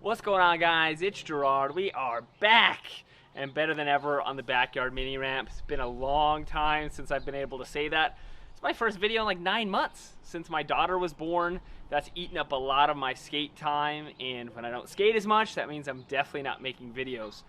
What's going on, guys? It's Gerard. We are back and better than ever on the backyard mini ramp. It's been a long time since I've been able to say that. It's my first video in like 9 months since my daughter was born. That's eaten up a lot of my skate time, and when I don't skate as much, that means I'm definitely not making videos.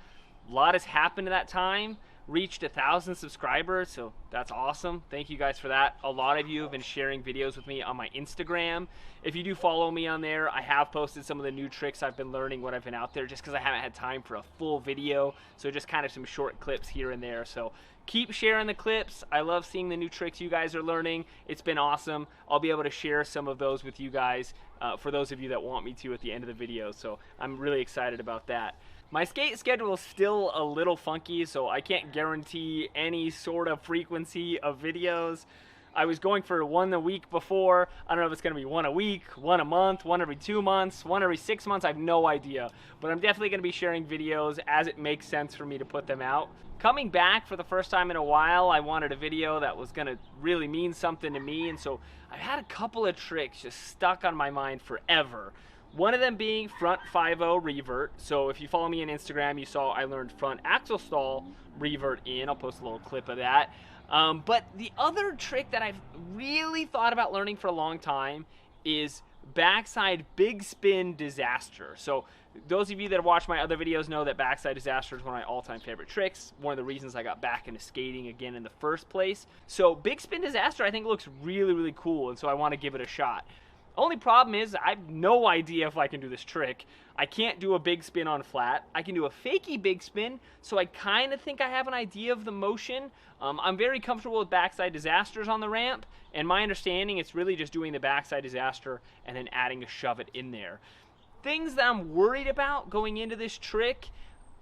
A lot has happened in that time. Reached 1,000 subscribers, so that's awesome. Thank you guys for that. A lot of you have been sharing videos with me on my Instagram. If you do follow me on there, I have posted some of the new tricks I've been learning when I've been out there, just because I haven't had time for a full video, so just kind of some short clips here and there. So keep sharing the clips. I love seeing the new tricks you guys are learning. It's been awesome. I'll be able to share some of those with you guys for those of you that want me to at the end of the video, so I'm really excited about that. My skate schedule is still a little funky, so I can't guarantee any sort of frequency of videos. I was going for one a week before. I don't know if it's going to be one a week, one a month, one every 2 months, one every 6 months. I have no idea. But I'm definitely going to be sharing videos as it makes sense for me to put them out. Coming back for the first time in a while, I wanted a video that was going to really mean something to me. And so I've had a couple of tricks just stuck on my mind forever. One of them being front 5-0 revert. So if you follow me on Instagram, you saw I learned front axle stall revert in. I'll post a little clip of that. But the other trick that I've really thought about learning for a long time is backside Bigspin Disaster. So those of you that have watched my other videos know that backside disaster is one of my all-time favorite tricks. One of the reasons I got back into skating again in the first place. So Bigspin Disaster I think looks really, really cool, and so I want to give it a shot. Only problem is I have no idea if I can do this trick. I can't do a big spin on flat. I can do a fakey big spin, so I kind of think I have an idea of the motion. I'm very comfortable with backside disasters on the ramp, and my understanding it's really just doing the backside disaster and then adding a shove it in there. Things that I'm worried about going into this trick,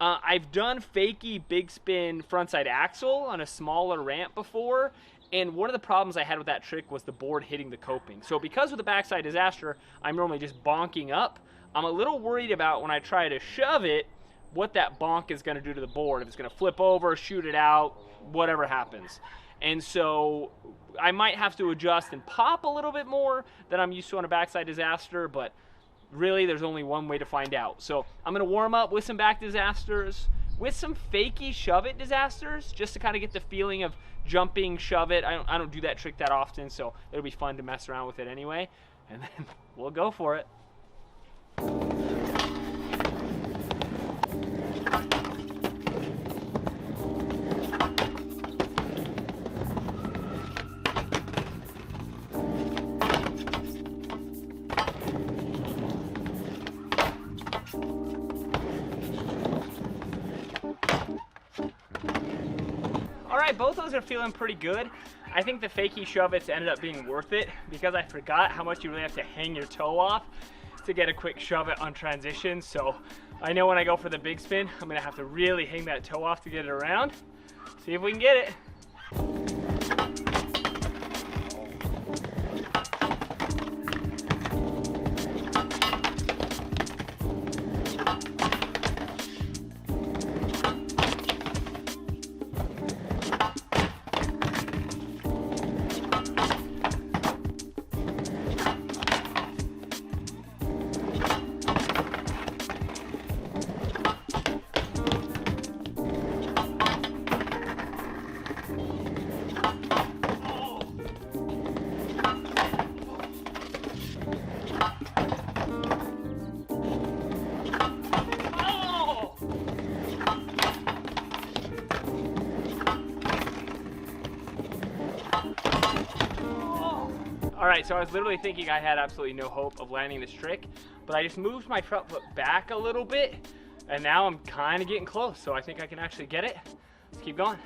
I've done fakey big spin frontside axle on a smaller ramp before, and one of the problems I had with that trick was the board hitting the coping. So because with the backside disaster, I'm normally just bonking up, I'm a little worried about when I try to shove it, what that bonk is going to do to the board. If it's going to flip over, shoot it out, whatever happens. And so I might have to adjust and pop a little bit more than I'm used to on a backside disaster, but really there's only one way to find out. So I'm going to warm up with some back disasters, with some fakey shove it disasters, just to kind of get the feeling of jumping, shove it. I don't do that trick that often, so it'll be fun to mess around with it anyway. And then we'll go for it. Alright, both those are feeling pretty good. I think the fakey shove-its ended up being worth it because I forgot how much you really have to hang your toe off to get a quick shove-it on transition. So I know when I go for the big spin, I'm going to have to really hang that toe off to get it around. See if we can get it. Alright, so I was literally thinking I had absolutely no hope of landing this trick, but I just moved my front foot back a little bit, and now I'm kind of getting close, so I think I can actually get it. Let's keep going.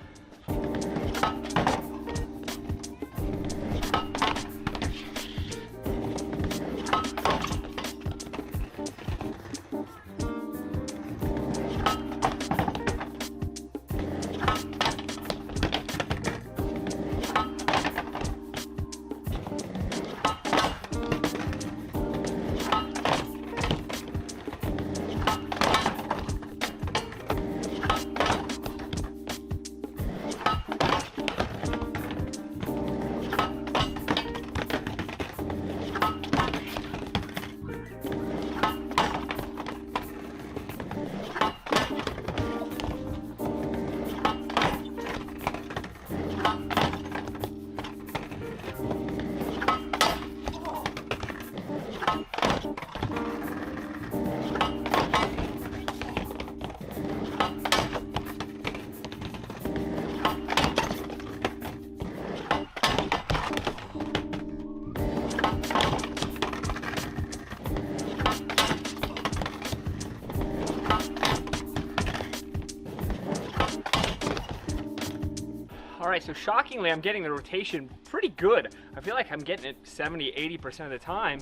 Alright, so shockingly, I'm getting the rotation pretty good. I feel like I'm getting it 70-80% of the time.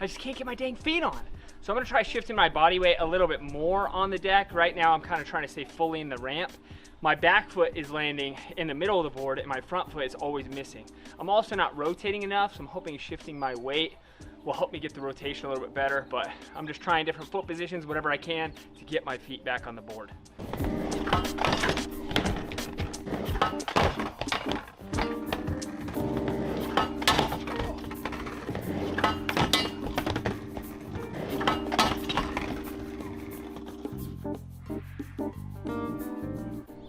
I just can't get my dang feet on. So I'm gonna try shifting my body weight a little bit more on the deck. Right now, I'm kind of trying to stay fully in the ramp. My back foot is landing in the middle of the board and my front foot is always missing. I'm also not rotating enough, so I'm hoping shifting my weight will help me get the rotation a little bit better, but I'm just trying different foot positions, whatever I can, to get my feet back on the board.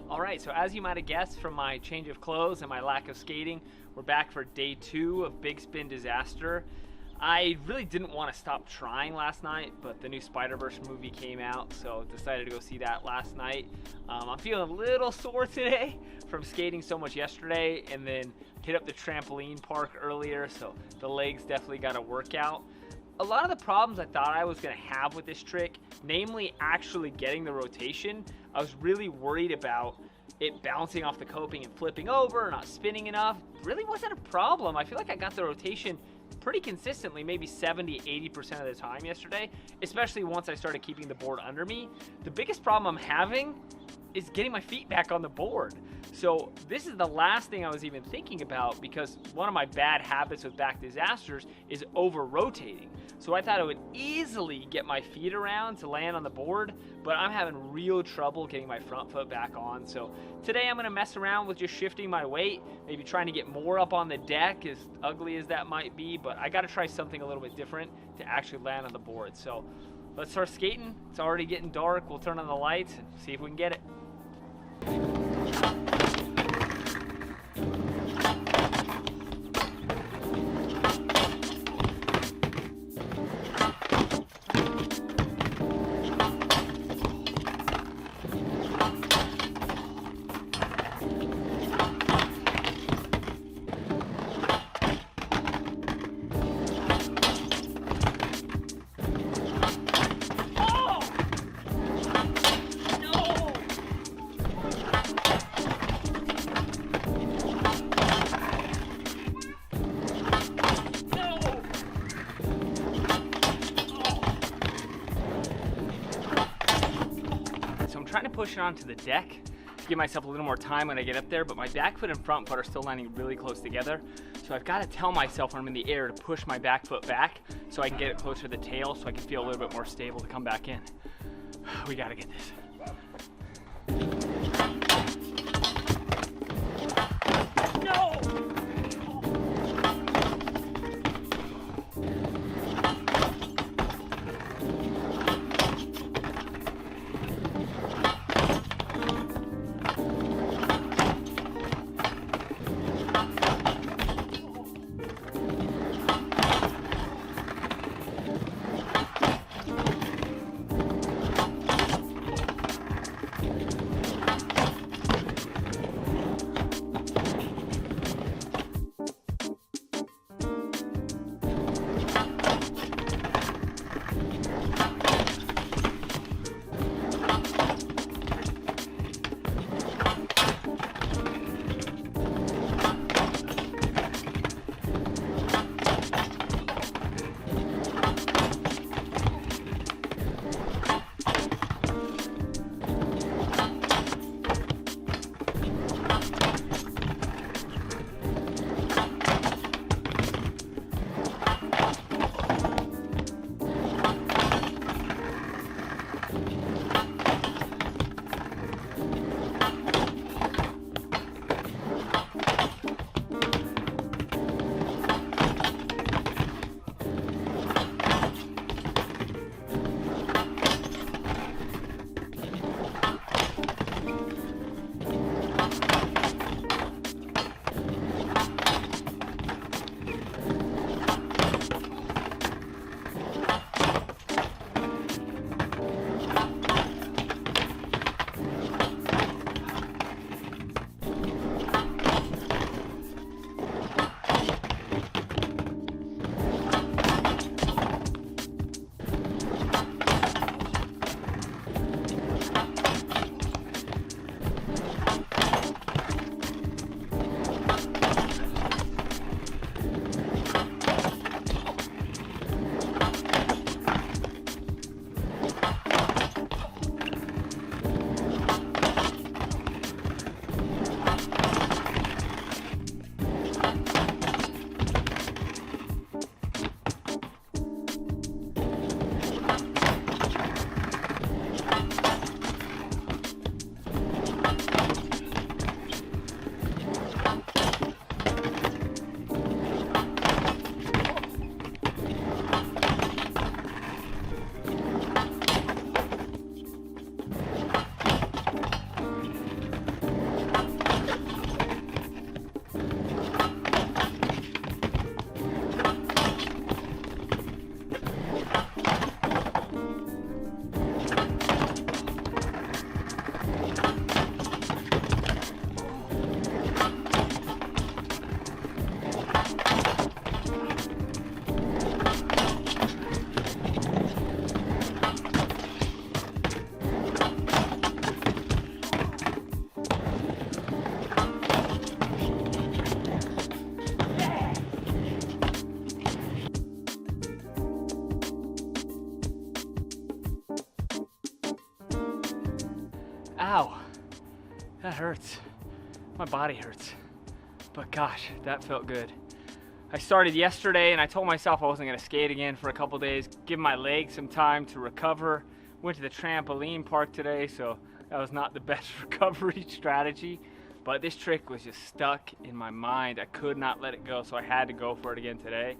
Alright, so as you might have guessed from my change of clothes and my lack of skating, we're back for day 2 of Bigspin Disaster. I really didn't want to stop trying last night, but the new Spider-Verse movie came out, so decided to go see that last night. I'm feeling a little sore today from skating so much yesterday and then hit up the trampoline park earlier, so the legs definitely got a workout. A lot of the problems I thought I was going to have with this trick, namely actually getting the rotation, I was really worried about it bouncing off the coping and flipping over or not spinning enough. Really wasn't a problem. I feel like I got the rotation pretty consistently, maybe 70-80% of the time yesterday, especially once I started keeping the board under me. The biggest problem I'm having is getting my feet back on the board. So this is the last thing I was even thinking about, because one of my bad habits with back disasters is over rotating. So I thought I would easily get my feet around to land on the board, but I'm having real trouble getting my front foot back on. So today I'm gonna mess around with just shifting my weight, maybe trying to get more up on the deck, as ugly as that might be, but I gotta try something a little bit different to actually land on the board. So let's start skating. It's already getting dark. We'll turn on the lights and see if we can get it. Trying to push it onto the deck to give myself a little more time when I get up there, but my back foot and front foot are still landing really close together. So I've got to tell myself when I'm in the air to push my back foot back so I can get it closer to the tail so I can feel a little bit more stable to come back in. We got to get this. hurts. My body hurts. But gosh, that felt good. I started yesterday and I told myself I wasn't gonna skate again for a couple days, give my legs some time to recover. Went to the trampoline park today, so that was not the best recovery strategy. But this trick was just stuck in my mind. I could not let it go, so I had to go for it again today.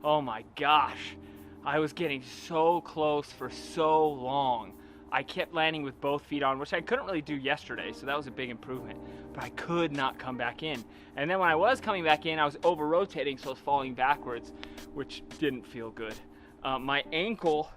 Oh my gosh, I was getting so close for so long. I kept landing with both feet on, which I couldn't really do yesterday, so that was a big improvement. But I could not come back in. And then when I was coming back in, I was over-rotating, so I was falling backwards, which didn't feel good. My ankle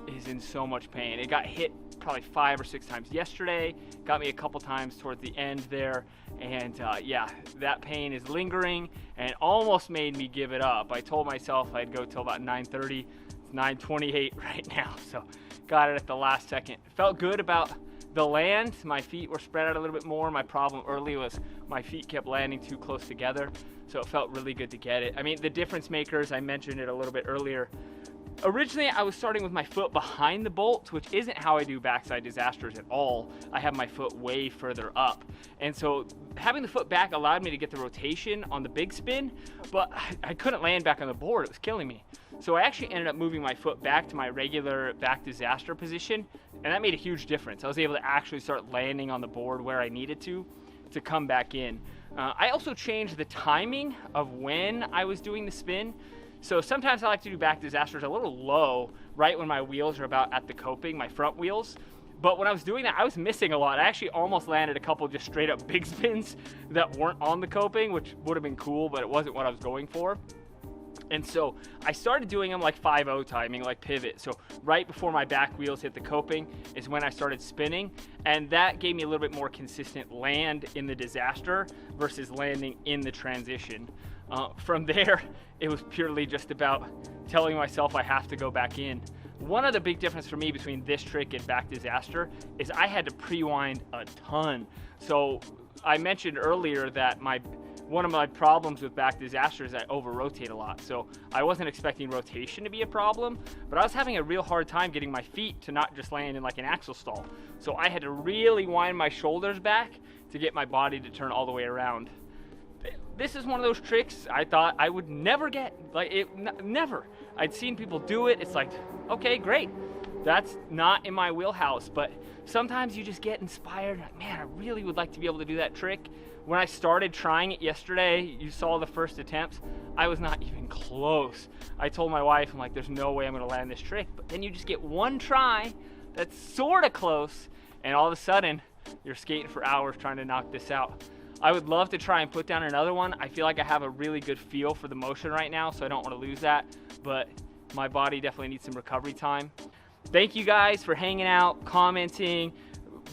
is in so much pain. It got hit probably 5 or 6 times yesterday, got me a couple times towards the end there, and yeah, that pain is lingering and almost made me give it up. I told myself I'd go till about 9:30. It's 9:28 right now, so got it at the last second. Felt good about the land. My feet were spread out a little bit more. My problem early was my feet kept landing too close together, so it felt really good to get it. I mean, the difference makers, I mentioned it a little bit earlier. Originally, I was starting with my foot behind the bolt, which isn't how I do backside disasters at all. I have my foot way further up. And so having the foot back allowed me to get the rotation on the big spin, but I couldn't land back on the board. It was killing me. So I actually ended up moving my foot back to my regular back disaster position, and that made a huge difference. I was able to actually start landing on the board where I needed to come back in. I also changed the timing of when I was doing the spin. So sometimes I like to do back disasters a little low, right when my wheels are about at the coping, my front wheels. But when I was doing that, I was missing a lot. I actually almost landed a couple just straight up big spins that weren't on the coping, which would have been cool, but it wasn't what I was going for. And so I started doing them like 5-0 timing, like pivot. So right before my back wheels hit the coping is when I started spinning. And that gave me a little bit more consistent land in the disaster versus landing in the transition. From there, it was purely just about telling myself I have to go back in. One of the big difference for me between this trick and back disaster is I had to pre-wind a ton. So I mentioned earlier that one of my problems with back disaster is I over-rotate a lot. So I wasn't expecting rotation to be a problem, but I was having a real hard time getting my feet to not just land in like an axle stall. So I had to really wind my shoulders back to get my body to turn all the way around. This is one of those tricks I thought I would never get, never. I'd seen people do it. It's like, okay, great. That's not in my wheelhouse, but sometimes you just get inspired. Like, man, I really would like to be able to do that trick. When I started trying it yesterday, you saw the first attempts, I was not even close. I told my wife, I'm like, there's no way I'm gonna land this trick. But then you just get one try that's sort of close, and all of a sudden, you're skating for hours trying to knock this out. I would love to try and put down another one. I feel like I have a really good feel for the motion right now, so I don't want to lose that, but my body definitely needs some recovery time. Thank you guys for hanging out, commenting,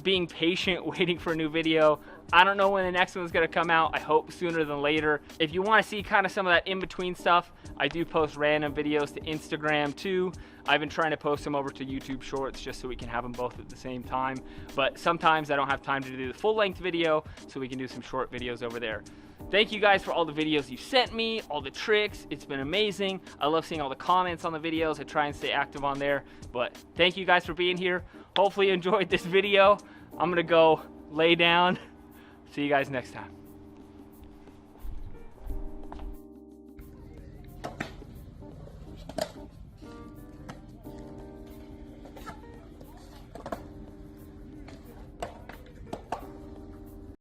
being patient, waiting for a new video. I don't know when the next one's gonna come out. I hope sooner than later. If you wanna see kind of some of that in-between stuff, I do post random videos to Instagram too. I've been trying to post them over to YouTube Shorts just so we can have them both at the same time. But sometimes I don't have time to do the full-length video, so we can do some short videos over there. Thank you guys for all the videos you sent me, all the tricks. It's been amazing. I love seeing all the comments on the videos. I try and stay active on there. But thank you guys for being here. Hopefully you enjoyed this video. I'm gonna go lay down. See you guys next time.